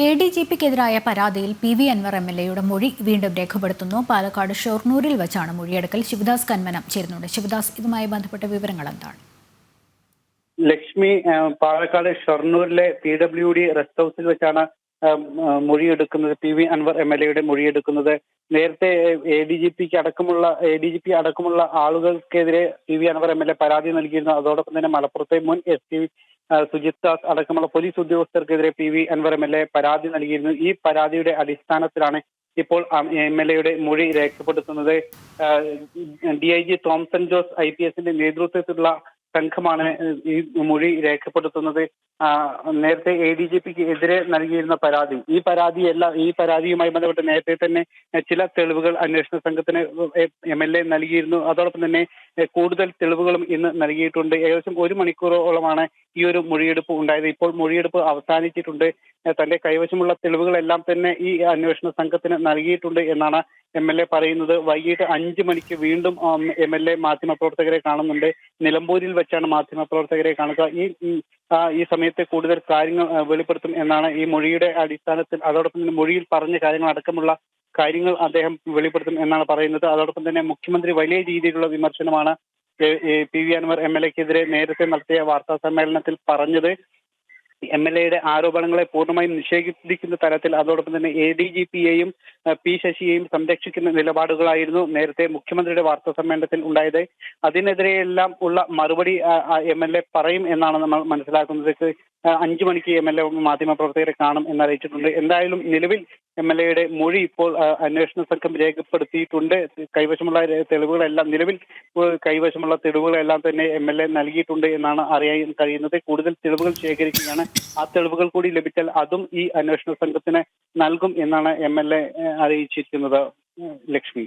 എ.ഡി.ജി.പിക്കെതിരായ പരാതിയിൽ പി.വി. അൻവർ എം.എൽ.എയുടെ മൊഴി വീണ്ടും രേഖപ്പെടുത്തുന്നു. പാലക്കാട് ഷൊർണൂരിൽ വെച്ചാണ് മൊഴിയെടുക്കൽ. ശിവദാസ് കന്മനം ചേരുന്നുണ്ട്. ശിവദാസ്, ഇതുമായി ബന്ധപ്പെട്ട വിവരങ്ങൾ എന്താണ്? ലക്ഷ്മി, പാലക്കാട് ഷൊർണൂരിലെ PWD റെസ്റ്റ് ഹൗസിൽ വെച്ചാണ് മൊഴിയെടുക്കുന്നത്. പി.വി. അൻവർ എം.എൽ.എയുടെ മൊഴിയെടുക്കുന്നത്. നേരത്തെ എ.ഡി.ജി.പി അടക്കമുള്ള ആളുകൾക്കെതിരെ പി.വി. അൻവർ എം.എൽ.എ പരാതി നൽകിയിരുന്നു. അതോടൊപ്പം തന്നെ മലപ്പുറത്തെ മുൻ SP സുജിത് ദാസ് അടക്കമുള്ള പോലീസ് ഉദ്യോഗസ്ഥർക്കെതിരെ പി.വി. അൻവർ എം.എൽ.എ പരാതി നൽകിയിരുന്നു. ഈ പരാതിയുടെ അടിസ്ഥാനത്തിലാണ് ഇപ്പോൾ എം.എൽ.എയുടെ മൊഴി രേഖപ്പെടുത്തുന്നത്. DIG തോംസൺ ജോസ് IPSന്റെ നേതൃത്വത്തിലുള്ള സംഘമാണ് ഈ മൊഴി രേഖപ്പെടുത്തുന്നത്. നേരത്തെ എ.ഡി.ജി.പിക്ക് എതിരെ നൽകിയിരുന്ന പരാതി, ഈ പരാതിയുമായി ബന്ധപ്പെട്ട് നേരത്തെ തന്നെ ചില തെളിവുകൾ അന്വേഷണ സംഘത്തിന് എം.എൽ.എ നൽകിയിരുന്നു. അതോടൊപ്പം തന്നെ കൂടുതൽ തെളിവുകളും ഇന്ന് നൽകിയിട്ടുണ്ട്. ഏകദേശം 1 മണിക്കൂറോളമാണ് ഈ ഒരു മൊഴിയെടുപ്പ് ഉണ്ടായത്. ഇപ്പോൾ മൊഴിയെടുപ്പ് അവസാനിച്ചിട്ടുണ്ട്. തന്റെ കൈവശമുള്ള തെളിവുകളെല്ലാം തന്നെ ഈ അന്വേഷണ സംഘത്തിന് നൽകിയിട്ടുണ്ട് എന്നാണ് എം.എൽ.എ പറയുന്നത്. വൈകിട്ട് 5 മണിക്ക് വീണ്ടും എം.എൽ.എ മാധ്യമപ്രവർത്തകരെ കാണുന്നുണ്ട്. നിലമ്പൂരിൽ വെച്ചാണ് മാധ്യമപ്രവർത്തകരെ കാണുക. ഈ സമയത്ത് കൂടുതൽ കാര്യങ്ങൾ വെളിപ്പെടുത്തും എന്നാണ് ഈ മൊഴിയുടെ അടിസ്ഥാനത്തിൽ. അതോടൊപ്പം തന്നെ മൊഴിയിൽ പറഞ്ഞ കാര്യങ്ങൾ അടക്കമുള്ള കാര്യങ്ങൾ അദ്ദേഹം വെളിപ്പെടുത്തും എന്നാണ് പറയുന്നത്. അതോടൊപ്പം തന്നെ മുഖ്യമന്ത്രി വലിയ രീതിയിലുള്ള വിമർശനമാണ് പി.വി. അൻവർ എം.എൽ.എക്കെതിരെ നേരത്തെ നടത്തിയ വാർത്താ സമ്മേളനത്തിൽ പറഞ്ഞത്. എം.എൽ.എയുടെ ആരോപണങ്ങളെ പൂർണ്ണമായും നിഷേധിക്കുന്ന തരത്തിൽ, അതോടൊപ്പം തന്നെ എ.ഡി.ജി.പിയെയും പി ശശിയെയും സംരക്ഷിക്കുന്ന നിലപാടുകളായിരുന്നു നേരത്തെ മുഖ്യമന്ത്രിയുടെ വാർത്താ സമ്മേളനത്തിൽ ഉണ്ടായത്. അതിനെതിരെയെല്ലാം ഉള്ള മറുപടി എം.എൽ.എ പറയും എന്നാണ് നമ്മൾ മനസ്സിലാക്കുന്നത്. 5 മണിക്ക് എം.എൽ.എ മാധ്യമപ്രവർത്തകരെ കാണും എന്നറിയിച്ചിട്ടുണ്ട്. എന്തായാലും നിലവിൽ എം.എൽ.എയുടെ മൊഴി ഇപ്പോൾ അന്വേഷണ സംഘം രേഖപ്പെടുത്തിയിട്ടുണ്ട്. കൈവശമുള്ള തെളിവുകളെല്ലാം തന്നെ എം.എൽ.എ നൽകിയിട്ടുണ്ട് എന്നാണ് അറിയാൻ കഴിയുന്നത്. കൂടുതൽ തെളിവുകൾ ശേഖരിക്കുകയാണ്. ആ തെളിവുകൾ കൂടി ലഭിച്ചാൽ അതും ഈ അന്വേഷണ സംഘത്തിന് നൽകും എന്നാണ് എം.എൽ.എ അറിയിച്ചിരിക്കുന്നത്. ലക്ഷ്മി.